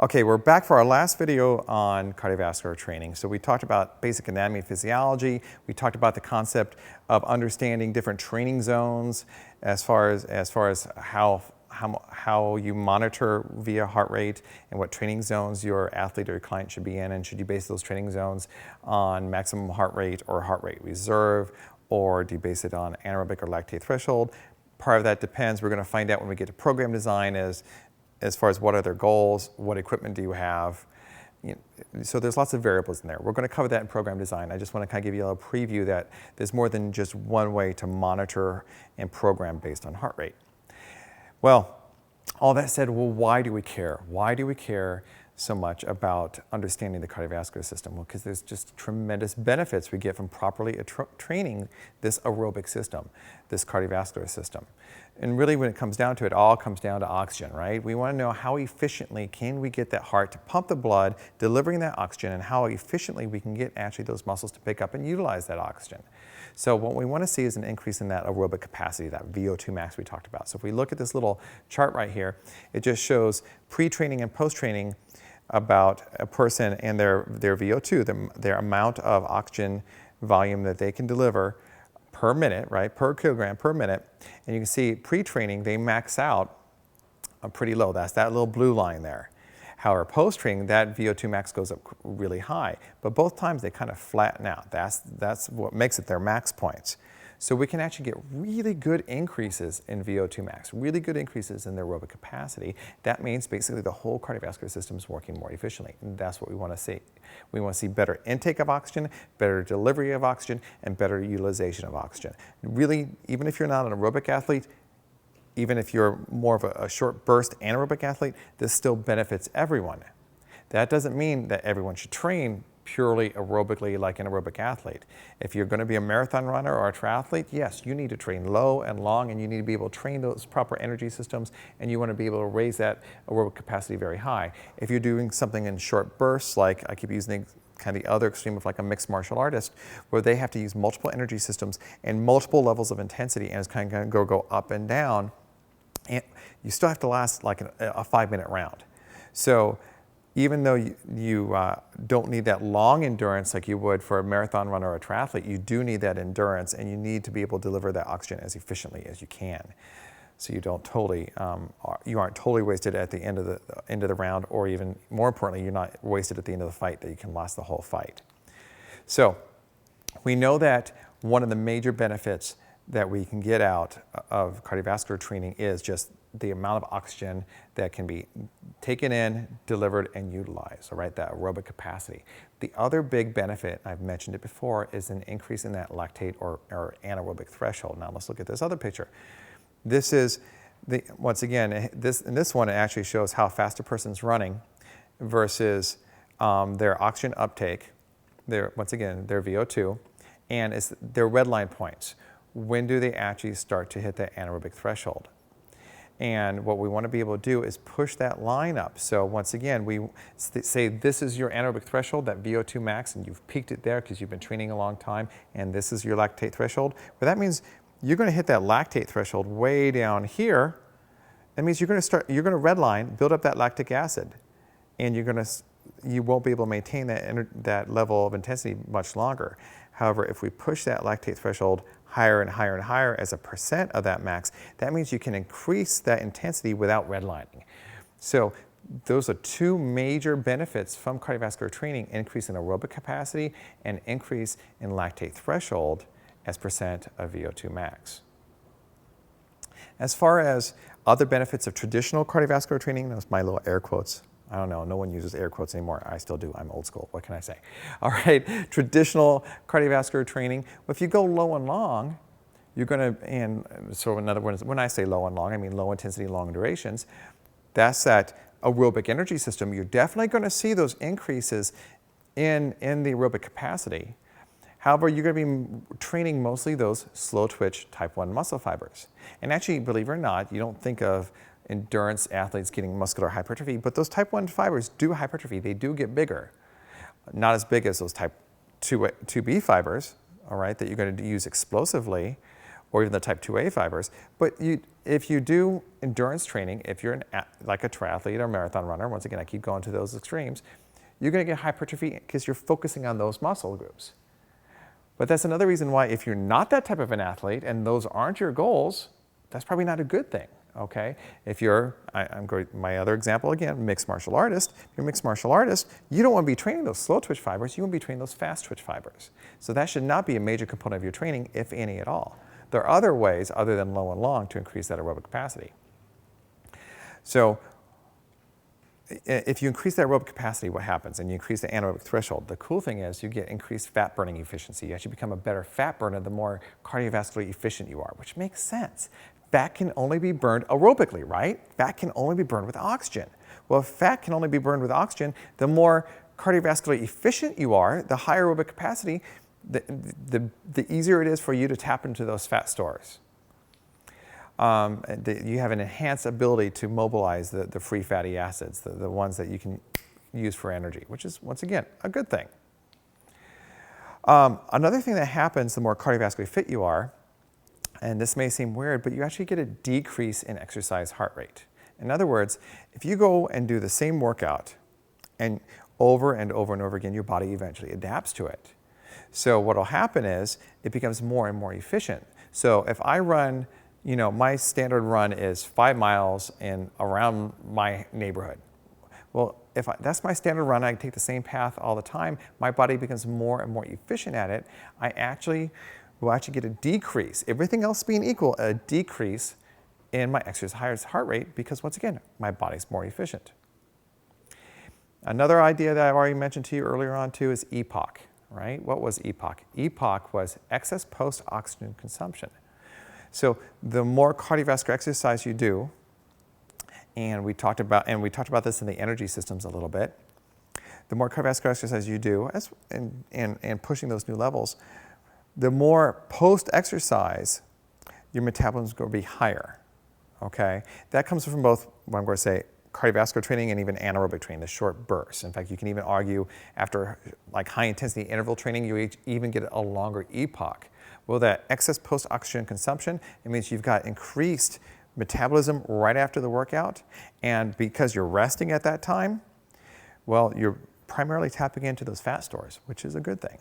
Okay, we're back for our last video on cardiovascular training. So we talked about basic anatomy and physiology. We talked about the concept of understanding different training zones as far as how you monitor via heart rate and what training zones your athlete or your client should be in, and should you base those training zones on maximum heart rate or heart rate reserve, or do you base it on anaerobic or lactate threshold? Part of that depends. We're going to find out when we get to program design as far as what are their goals, what equipment do you have. So there's lots of variables in there. We're going to cover that in program design. I just want to kind of give you a little preview that there's more than just one way to monitor and program based on heart rate. Well, all that said, well, why do we care? Why do we care so much about understanding the cardiovascular system? Well, because there's just tremendous benefits we get from properly training this aerobic system, this cardiovascular system. And really, when it comes down to it, all comes down to oxygen, right? We want to know how efficiently can we get that heart to pump the blood, delivering that oxygen, and how efficiently we can get actually those muscles to pick up and utilize that oxygen. So what we want to see is an increase in that aerobic capacity, that VO2 max we talked about. So if we look at this little chart right here, it just shows pre-training and post-training about a person and their VO2, their amount of oxygen volume that they can deliver per minute, right, per kilogram per minute. And you can see pre-training, they max out pretty low. That's that little blue line there. However, post-training, that VO2 max goes up really high. But both times they kind of flatten out. That's what makes it their max points. So we can actually get really good increases in VO2 max, really good increases in their aerobic capacity. That means basically the whole cardiovascular system is working more efficiently, and that's what we want to see. We want to see better intake of oxygen, better delivery of oxygen, and better utilization of oxygen. Really, even if you're not an aerobic athlete, even if you're more of a short burst anaerobic athlete, this still benefits everyone. That doesn't mean that everyone should train purely aerobically like an aerobic athlete. If you're going to be a marathon runner or a triathlete, yes, you need to train low and long, and you need to be able to train those proper energy systems, and you want to be able to raise that aerobic capacity very high. If you're doing something in short bursts, like I keep using kind of the other extreme of like a mixed martial artist, where they have to use multiple energy systems and multiple levels of intensity, and it's kind of going to go up and down, and you still have to last like a 5-minute round. So even though you don't need that long endurance like you would for a marathon runner or a triathlete, you do need that endurance, and you need to be able to deliver that oxygen as efficiently as you can, so you don't totally you aren't totally wasted at the end of the round, or even more importantly, you're not wasted at the end of the fight, that you can last the whole fight. So we know that one of the major benefits that we can get out of cardiovascular training is just the amount of oxygen that can be taken in, delivered, and utilized, all right, that aerobic capacity. The other big benefit, I've mentioned it before, is an increase in that lactate or anaerobic threshold. Now let's look at this other picture. This is, once again, in this one, it actually shows how fast a person's running versus their oxygen uptake, once again, their VO2, and it's their red line points. When do they actually start to hit that anaerobic threshold? And what we want to be able to do is push that line up. So once again, we say this is your anaerobic threshold, that VO2 max, and you've peaked it there because you've been training a long time, and this is your lactate threshold. Well, that means you're going to hit that lactate threshold way down here. That means you're going to redline, build up that lactic acid, and you won't be able to maintain that level of intensity much longer. However, if we push that lactate threshold higher and higher and higher as a percent of that max, that means you can increase that intensity without redlining. So those are two major benefits from cardiovascular training: increase in aerobic capacity and increase in lactate threshold as percent of VO2 max. As far as other benefits of traditional cardiovascular training, those my little air quotes. I don't know, no one uses air quotes anymore. I still do, I'm old school, what can I say? All right, traditional cardiovascular training, well, if you go low and long, you're gonna, and so in other words, when I say low and long, I mean low intensity, long durations. That's that aerobic energy system. You're definitely gonna see those increases in the aerobic capacity. However, you're gonna be training mostly those slow twitch type 1 muscle fibers. And actually, believe it or not, you don't think of endurance athletes getting muscular hypertrophy, but those type 1 fibers do hypertrophy. They do get bigger. Not as big as those type 2B fibers, all right, that you're going to use explosively, or even the type 2A fibers. But if you do endurance training, if you're like a triathlete or marathon runner, once again, I keep going to those extremes, you're going to get hypertrophy because you're focusing on those muscle groups. But that's another reason why if you're not that type of an athlete and those aren't your goals, that's probably not a good thing, okay? If you're, I'm going, my other example again, mixed martial artist. If you're a mixed martial artist, you don't want to be training those slow twitch fibers, you want to be training those fast twitch fibers. So that should not be a major component of your training, if any at all. There are other ways other than low and long to increase that aerobic capacity. So if you increase that aerobic capacity, what happens? And you increase the anaerobic threshold. The cool thing is you get increased fat burning efficiency. You actually become a better fat burner the more cardiovascularly efficient you are, which makes sense. Fat can only be burned aerobically, right? Fat can only be burned with oxygen. Well, if fat can only be burned with oxygen, the more cardiovascularly efficient you are, the higher aerobic capacity, the easier it is for you to tap into those fat stores. You have an enhanced ability to mobilize the free fatty acids, the ones that you can use for energy, which is, once again, a good thing. Another thing that happens the more cardiovascularly fit you are, and this may seem weird, but you actually get a decrease in exercise heart rate. In other words, if you go and do the same workout and over and over and over again, your body eventually adapts to it. So what will happen is it becomes more and more efficient. So if I run, you know, my standard run is 5 miles in around my neighborhood. Well, that's my standard run, I take the same path all the time, my body becomes more and more efficient at it. I will actually get a decrease, everything else being equal, a decrease in my exercise heart rate because, once again, my body's more efficient. Another idea that I've already mentioned to you earlier on too is epoc, right? What was epoc? Epoc was excess post-oxygen consumption. So the more cardiovascular exercise you do, and we talked about this in the energy systems a little bit, the more cardiovascular exercise you do, and pushing those new levels, the more post-exercise your metabolism is going to be higher, okay? That comes from both, what I'm going to say, cardiovascular training and even anaerobic training, the short bursts. In fact, you can even argue after like high-intensity interval training, you even get a longer epoch. Well, that excess post-oxygen consumption, it means you've got increased metabolism right after the workout, and because you're resting at that time, well, you're primarily tapping into those fat stores, which is a good thing.